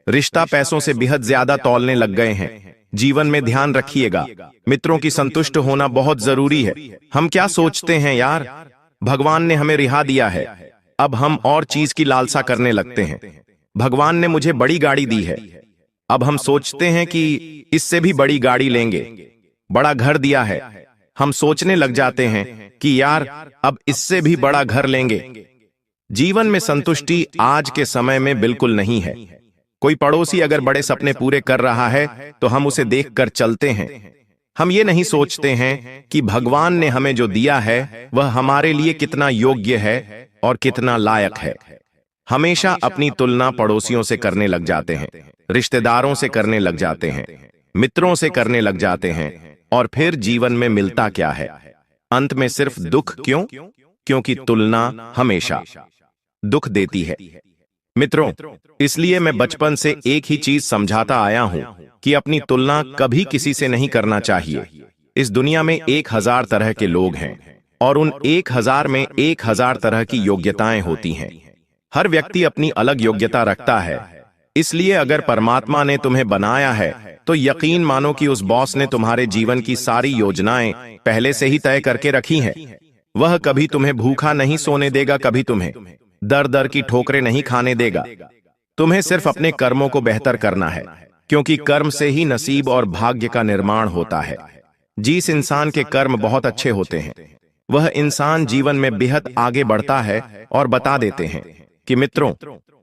रिश्ता पैसों से बेहद ज्यादा तौलने लग गए हैं। जीवन में ध्यान रखिएगा, मित्रों की संतुष्ट होना बहुत जरूरी है। हम क्या सोचते हैं यार, भगवान ने हमें रिहा दिया है, अब हम और चीज की लालसा करने लगते हैं। भगवान ने मुझे बड़ी गाड़ी दी है, अब हम सोचते हैं कि इससे भी बड़ी गाड़ी लेंगे। बड़ा घर दिया है, हम सोचने लग जाते हैं कि यार अब इससे भी बड़ा घर लेंगे। जीवन में संतुष्टि आज के समय में बिल्कुल नहीं है। कोई पड़ोसी अगर बड़े सपने पूरे कर रहा है तो हम उसे देखकर चलते हैं। हम ये नहीं सोचते हैं कि भगवान ने हमें जो दिया है वह हमारे लिए कितना योग्य है और कितना लायक है। हमेशा अपनी तुलना पड़ोसियों से करने लग जाते हैं, रिश्तेदारों से करने लग जाते हैं, मित्रों से करने लग जाते हैं, और फिर जीवन में मिलता क्या है? अंत में सिर्फ दुख। क्यों? क्योंकि तुलना हमेशा दुख देती है। मित्रों, इसलिए मैं बचपन से एक ही चीज समझाता आया हूं कि अपनी तुलना कभी किसी से नहीं करना चाहिए। इस दुनिया में 1000 तरह के लोग हैं और उन 1000 में 1000 तरह की योग्यताएं होती हैं। हर व्यक्ति अपनी अलग योग्यता रखता है, इसलिए अगर परमात्मा ने तुम्हें बनाया है तो यकीन मानो कि उस बॉस ने तुम्हारे जीवन की सारी योजनाएं पहले से ही तय करके रखी हैं। वह कभी तुम्हें भूखा नहीं सोने देगा, कभी तुम्हें दर दर की ठोकरें नहीं खाने देगा। तुम्हें सिर्फ अपने कर्मों को बेहतर करना है, क्योंकि कर्म से ही नसीब और भाग्य का निर्माण होता है। जिस इंसान के कर्म बहुत अच्छे होते हैं वह इंसान जीवन में बेहद आगे बढ़ता है और बता देते हैं कि मित्रों,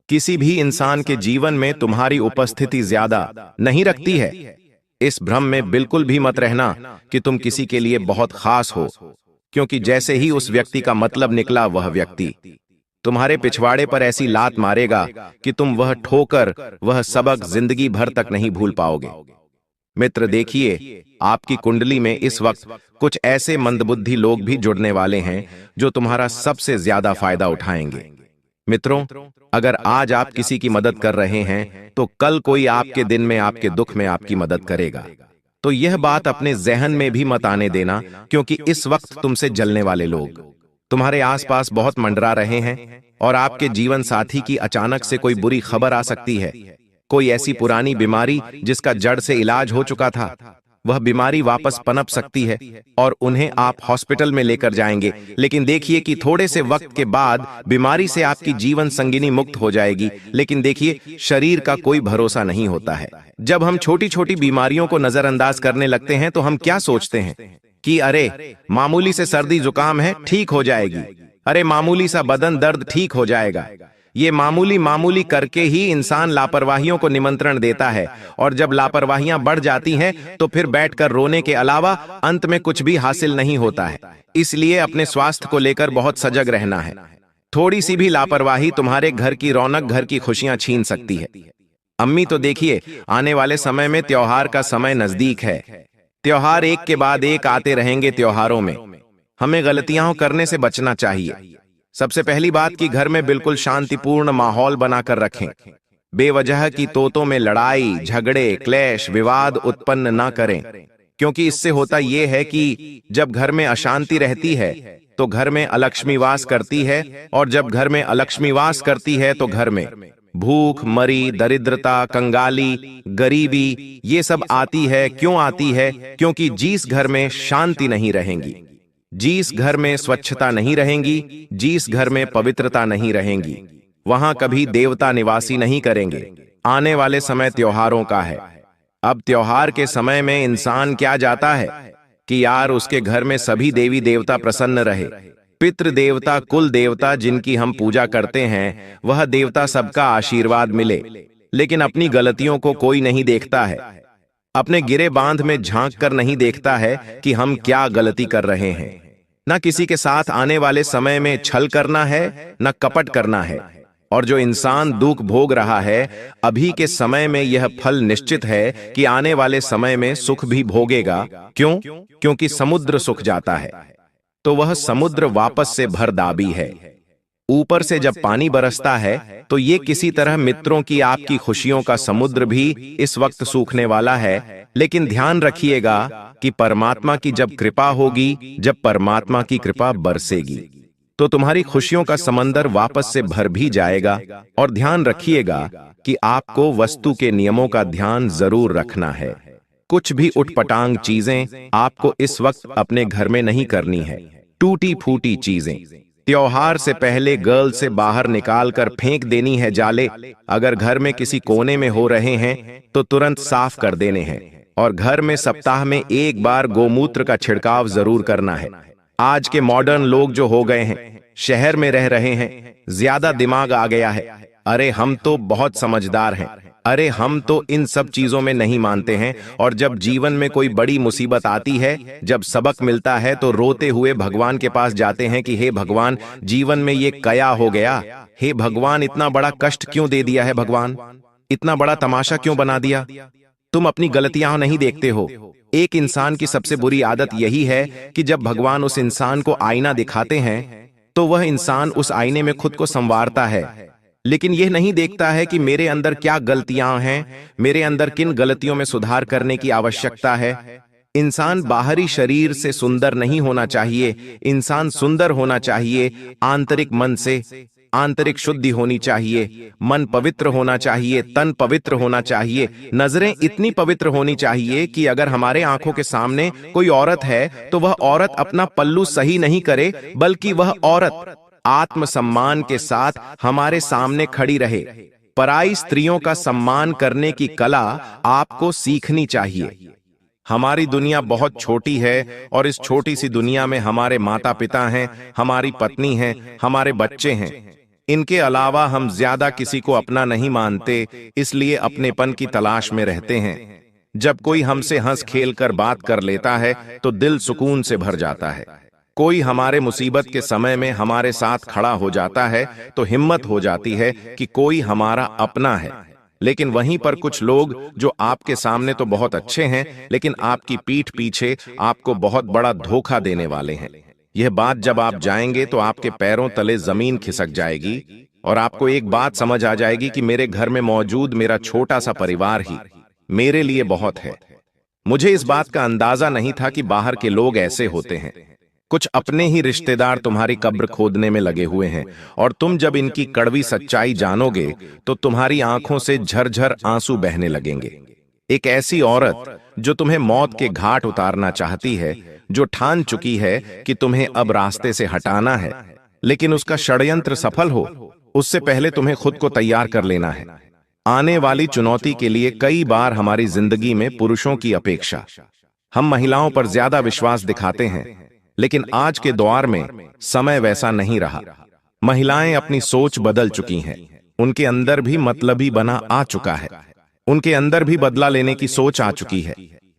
किसी भी इंसान के जीवन में तुम्हारी उपस्थिति ज्यादा नहीं रखती है। इस भ्रम में बिल्कुल भी मत रहना कि तुम किसी के लिए बहुत खास हो, क्योंकि जैसे ही उस व्यक्ति का मतलब निकला वह व्यक्ति तुम्हारे पिछवाड़े पर ऐसी लात मारेगा कि तुम वह ठोकर, वह सबक जिंदगी भर तक नहीं भूल पाओगे। मित्र देखिए, आपकी कुंडली में इस वक्त कुछ ऐसे मंदबुद्धि लोग भी जुड़ने वाले हैं जो तुम्हारा सबसे ज्यादा फायदा उठाएंगे। मित्रों, अगर आज आप किसी की मदद कर रहे हैं तो कल कोई आपके दिन में, आपके दुख में आपकी मदद करेगा। तो यह बात अपने जहन में भी मत आने देना, क्योंकि इस वक्त तुमसे जलने वाले लोग तुम्हारे आसपास बहुत मंडरा रहे हैं और आपके जीवन साथी की अचानक से कोई बुरी खबर आ सकती है। कोई ऐसी पुरानी बीमारी जिसका जड़ से इलाज हो चुका था, वह बीमारी वापस पनप सकती है और उन्हें आप हॉस्पिटल में लेकर जाएंगे। लेकिन देखिए कि थोड़े से वक्त के बाद बीमारी से आपकी जीवन संगिनी मुक्त हो जाएगी। लेकिन देखिए, शरीर का कोई भरोसा नहीं होता है। जब हम छोटी छोटी बीमारियों को नजरअंदाज करने लगते हैं तो हम क्या सोचते हैं कि अरे मामूली से सर्दी जुकाम है, ठीक हो जाएगी। अरे मामूली सा बदन दर्द, ठीक हो जाएगा। ये मामूली मामूली करके ही इंसान लापरवाहियों को निमंत्रण देता है, और जब लापरवाहियां बढ़ जाती हैं तो फिर बैठकर रोने के अलावा अंत में कुछ भी हासिल नहीं होता है। इसलिए अपने स्वास्थ्य को लेकर बहुत सजग रहना है। थोड़ी सी भी लापरवाही तुम्हारे घर की रौनक, घर की खुशियां छीन सकती है। अम्मी, तो देखिए, आने वाले समय में त्योहार का समय नजदीक है। त्योहार एक के बाद एक आते रहेंगे। त्योहारों में हमें गलतियां करने से बचना चाहिए। सबसे पहली बात कि घर में बिल्कुल शांतिपूर्ण माहौल बनाकर रखें। बेवजह की तोतों में लड़ाई, झगड़े, क्लेश, विवाद उत्पन्न ना करें, क्योंकि इससे होता यह है कि जब घर में अशांति रहती है तो घर में अलक्ष्मी वास करती है, और जब घर में अलक्ष्मी वास करती है तो घर में भूख, मरी, दरिद्रता, कंगाली, गरीबी, ये सब आती है। क्यों आती है? क्योंकि जिस घर में शांति नहीं रहेगी, जिस घर में स्वच्छता नहीं रहेंगी, जिस घर में पवित्रता नहीं रहेंगी, वहां कभी देवता निवासी नहीं करेंगे। आने वाले समय त्योहारों का है। अब त्योहार के समय में इंसान क्या जाता है कि यार उसके घर में सभी देवी देवता प्रसन्न रहे। पितृ देवता, कुल देवता जिनकी हम पूजा करते हैं, वह देवता सबका आशीर्वाद मिले। लेकिन अपनी गलतियों को कोई नहीं देखता है। अपने गिरे बांध में झांक कर नहीं देखता है कि हम क्या गलती कर रहे हैं। न किसी के साथ आने वाले समय में छल करना है, न कपट करना है। और जो इंसान दुख भोग रहा है, अभी के समय में यह फल निश्चित है कि आने वाले समय में सुख भी भोगेगा। क्यों? क्योंकि समुद्र सूख जाता है तो वह समुद्र वापस से भर दाबी है। ऊपर से जब पानी बरसता है तो ये किसी तरह मित्रों की, आपकी खुशियों का समुद्र भी इस वक्त सूखने वाला है। लेकिन ध्यान रखिएगा कि परमात्मा की जब कृपा होगी, जब परमात्मा की कृपा बरसेगी, तो तुम्हारी खुशियों का समंदर वापस से भर भी जाएगा। और ध्यान रखिएगा कि आपको वस्तु के नियमों का ध्यान जरूर रखना है। कुछ भी उटपटांग चीजें आपको इस वक्त अपने घर में नहीं करनी है। टूटी फूटी चीजें त्योहार से पहले गर्ल से बाहर निकाल कर फेंक देनी है जाले। अगर घर में किसी कोने में हो रहे हैं तो तुरंत साफ कर देने हैं। और घर में सप्ताह में एक बार गोमूत्र का छिड़काव जरूर करना है। आज के मॉडर्न लोग जो हो गए हैं, शहर में रह रहे हैं, ज्यादा दिमाग आ गया है। अरे हम तो बहुत समझदार हैं, अरे हम तो इन सब चीजों में नहीं मानते हैं। और जब जीवन में कोई बड़ी मुसीबत आती है, जब सबक मिलता है, तो रोते हुए भगवान के पास जाते हैं कि हे भगवान, जीवन में ये क्या हो गया? हे भगवान, इतना बड़ा कष्ट क्यों दे दिया है? भगवान, इतना बड़ा तमाशा क्यों बना दिया? तुम अपनी गलतियां नहीं देखते हो। एक इंसान की सबसे बुरी आदत यही है कि जब भगवान उस इंसान को आईना दिखाते हैं तो वह इंसान उस आईने में खुद को संवारता है, लेकिन यह नहीं देखता है कि मेरे अंदर क्या गलतियां हैं, मेरे अंदर किन गलतियों में सुधार करने की आवश्यकता है। इंसान बाहरी शरीर से सुंदर नहीं होना चाहिए, इंसान सुंदर होना चाहिए आंतरिक मन से। आंतरिक शुद्धि होनी चाहिए, मन पवित्र होना चाहिए, तन पवित्र होना चाहिए, नजरें इतनी पवित्र होनी चाहिए कि अगर हमारे आंखों के सामने कोई औरत है तो वह औरत अपना पल्लू सही नहीं करे, बल्कि वह औरत आत्मसम्मान के साथ हमारे सामने खड़ी रहे। पराई स्त्रियों का सम्मान करने की कला आपको सीखनी चाहिए। हमारी दुनिया बहुत छोटी है और इस छोटी सी दुनिया में हमारे माता पिता हैं, हमारी पत्नी है, हमारे बच्चे हैं। इनके अलावा हम ज्यादा किसी को अपना नहीं मानते, इसलिए अपनेपन की तलाश में रहते हैं। जब कोई हमसे हंस खेल कर बात कर लेता है तो दिल सुकून से भर जाता है। कोई हमारे मुसीबत के समय में हमारे साथ खड़ा हो जाता है तो हिम्मत हो जाती है कि कोई हमारा अपना है। लेकिन वहीं पर कुछ लोग जो आपके सामने तो बहुत अच्छे हैं, लेकिन आपकी पीठ पीछे आपको बहुत बड़ा धोखा देने वाले हैं। यह बात जब आप जाएंगे तो आपके पैरों तले जमीन खिसक जाएगी और आपको एक बात समझ आ जाएगी कि मेरे घर में मौजूद मेरा छोटा सा परिवार ही मेरे लिए बहुत है। मुझे इस बात का अंदाजा नहीं था कि बाहर के लोग ऐसे होते हैं। कुछ अपने ही रिश्तेदार तुम्हारी कब्र खोदने में लगे हुए हैं और तुम जब इनकी कड़वी सच्चाई जानोगे तो तुम्हारी आंखों से झरझर आंसू बहने लगेंगे। एक ऐसी औरत जो तुम्हें मौत के घाट उतारना चाहती है, जो ठान चुकी है कि तुम्हें अब रास्ते से हटाना है, लेकिन उसका षड्यंत्र सफल हो उससे पहले तुम्हें खुद को तैयार कर लेना है। आने वाली चुनौती के लिए कई बार हमारी जिंदगी में पुरुषों की अपेक्षा हम महिलाओं पर ज्यादा विश्वास दिखाते हैं, लेकिन आज के दौर में समय वैसा नहीं रहा। महिलाएं अपनी सोच बदल चुकी हैं, उनके अंदर भी मतलबी बना आ चुका है, उनके अंदर भी बदला लेने की सोच आ चुकी है।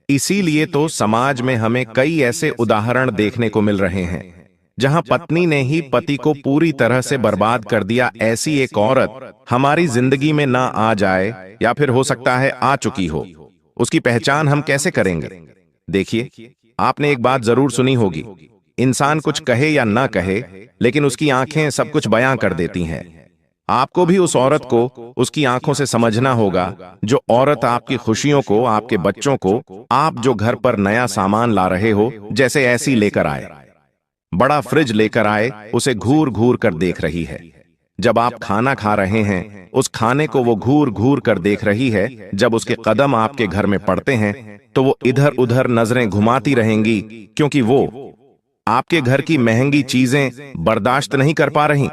इसीलिए तो समाज में हमें कई ऐसे उदाहरण देखने को मिल रहे हैं जहां पत्नी ने ही पति को पूरी तरह से बर्बाद कर दिया। ऐसी एक औरत हमारी जिंदगी में ना आ जाए, या फिर हो सकता है आ चुकी हो, उसकी पहचान हम कैसे करेंगे? देखिए, आपने एक बात जरूर सुनी होगी, इंसान कुछ कहे या ना कहे, लेकिन उसकी आंखें सब कुछ बयां कर देती हैं। आपको भी उस औरत को उसकी आंखों से समझना होगा, जो औरत आपकी खुशियों को, आपके बच्चों को, आप जो घर पर नया सामान ला रहे हो जैसे ऐसी लेकर आए, बड़ा फ्रिज लेकर आए, उसे घूर घूर कर देख रही है। जब आप खाना खा रहे हैं, उस खाने को वो घूर घूर कर देख रही है। जब उसके कदम आपके घर में पड़ते हैं तो वो इधर उधर नजरें घुमाती रहेंगी, क्योंकि वो आपके घर की महंगी चीजें बर्दाश्त नहीं कर पा रही।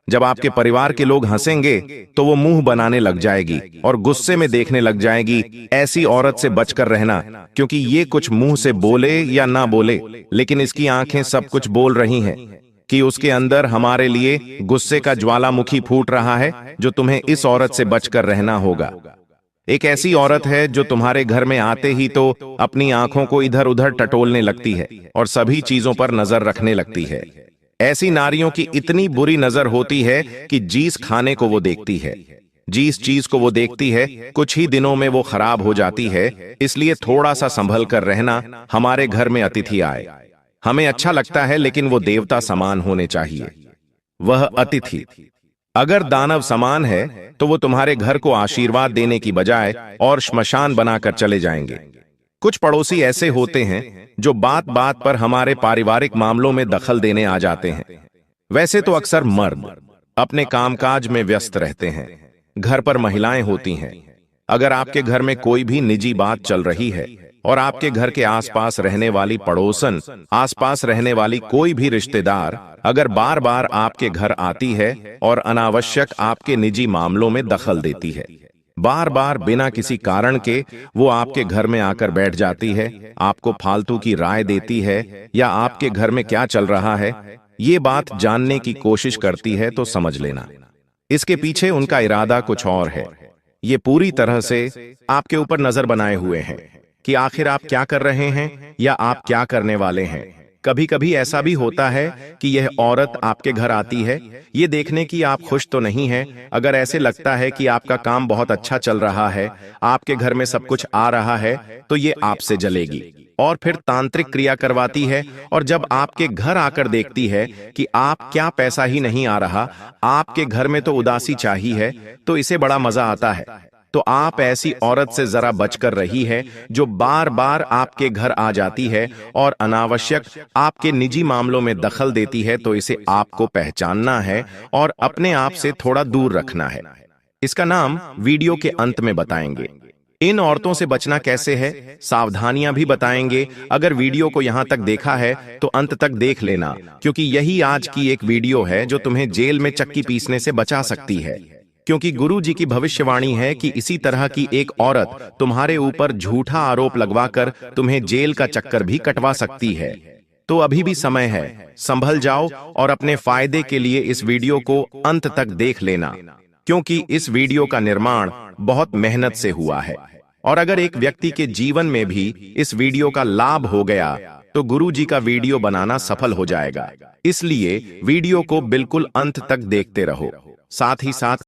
जब आपके परिवार के लोग हंसेंगे तो वो मुंह बनाने लग जाएगी और गुस्से में देखने लग जाएगी। ऐसी औरत से बचकर रहना, क्योंकि ये कुछ मुंह से बोले या ना बोले, लेकिन इसकी आंखें सब कुछ बोल रही हैं कि उसके अंदर हमारे लिए गुस्से का ज्वालामुखी फूट रहा है, जो तुम्हें इस औरत से बचकर रहना होगा। एक ऐसी औरत है जो तुम्हारे घर में आते ही तो अपनी आंखों को इधर उधर टटोलने लगती है और सभी चीजों पर नजर रखने लगती है। ऐसी नारियों की इतनी बुरी नजर होती है कि जिस खाने को वो देखती है, जिस चीज को वो देखती है, कुछ ही दिनों में वो खराब हो जाती है। इसलिए थोड़ा सा संभल कर रहना। हमारे घर में अतिथि आए, हमें अच्छा लगता है, लेकिन वो देवता समान होने चाहिए। वह अतिथि अगर दानव समान है तो वो तुम्हारे घर को आशीर्वाद देने की बजाय और श्मशान बनाकर चले जाएंगे। कुछ पड़ोसी ऐसे होते हैं जो बात बात पर हमारे पारिवारिक मामलों में दखल देने आ जाते हैं। वैसे तो अक्सर मर्द अपने कामकाज में व्यस्त रहते हैं, घर पर महिलाएं होती हैं। अगर आपके घर में कोई भी निजी बात चल रही है और आपके घर के आसपास रहने वाली पड़ोसन, आसपास रहने वाली कोई भी रिश्तेदार अगर बार बार आपके घर आती है और अनावश्यक आपके निजी मामलों में दखल देती है, बार बार बिना किसी कारण के वो आपके घर में आकर बैठ जाती है, आपको फालतू की राय देती है या आपके घर में क्या चल रहा है ये बात जानने की कोशिश करती है, तो समझ लेना इसके पीछे उनका इरादा कुछ और है। ये पूरी तरह से आपके ऊपर नजर बनाए हुए हैं कि आखिर आप क्या कर रहे हैं या आप क्या करने वाले हैं। कभी कभी ऐसा भी होता है कि यह औरत आपके घर आती है ये देखने की आप खुश तो नहीं हैं। अगर ऐसे लगता है कि आपका काम बहुत अच्छा चल रहा है, आपके घर में सब कुछ आ रहा है, तो ये आपसे जलेगी और फिर तांत्रिक क्रिया करवाती है। और जब आपके घर आकर देखती है कि आप क्या पैसा ही नहीं आ रहा, आपके घर में तो उदासी चाहिए है, तो इसे बड़ा मजा आता है। तो आप ऐसी औरत से जरा बचकर रही है जो बार बार आपके घर आ जाती है और अनावश्यक आपके निजी मामलों में दखल देती है, तो इसे आपको पहचानना है और अपने आप से थोड़ा दूर रखना है। इसका नाम वीडियो के अंत में बताएंगे। इन औरतों से बचना कैसे है, सावधानियां भी बताएंगे। अगर वीडियो को यहां तक देखा है तो अंत तक देख लेना, क्योंकि यही आज की एक वीडियो है जो तुम्हें जेल में चक्की पीसने से बचा सकती है। क्योंकि गुरु जी की भविष्यवाणी है कि इसी तरह की एक औरत तुम्हारे ऊपर झूठा आरोप लगवाकर तुम्हें जेल का चक्कर भी कटवा सकती है। तो अभी भी समय है, संभल जाओ और अपने फायदे के लिए इस वीडियो को अंत तक देख लेना, क्योंकि इस वीडियो का निर्माण बहुत मेहनत से हुआ है। और अगर एक व्यक्ति के जीवन में भी इस वीडियो का लाभ हो गया तो गुरु जी का वीडियो बनाना सफल हो जाएगा। इसलिए वीडियो को बिल्कुल अंत तक देखते रहो। साथ ही साथ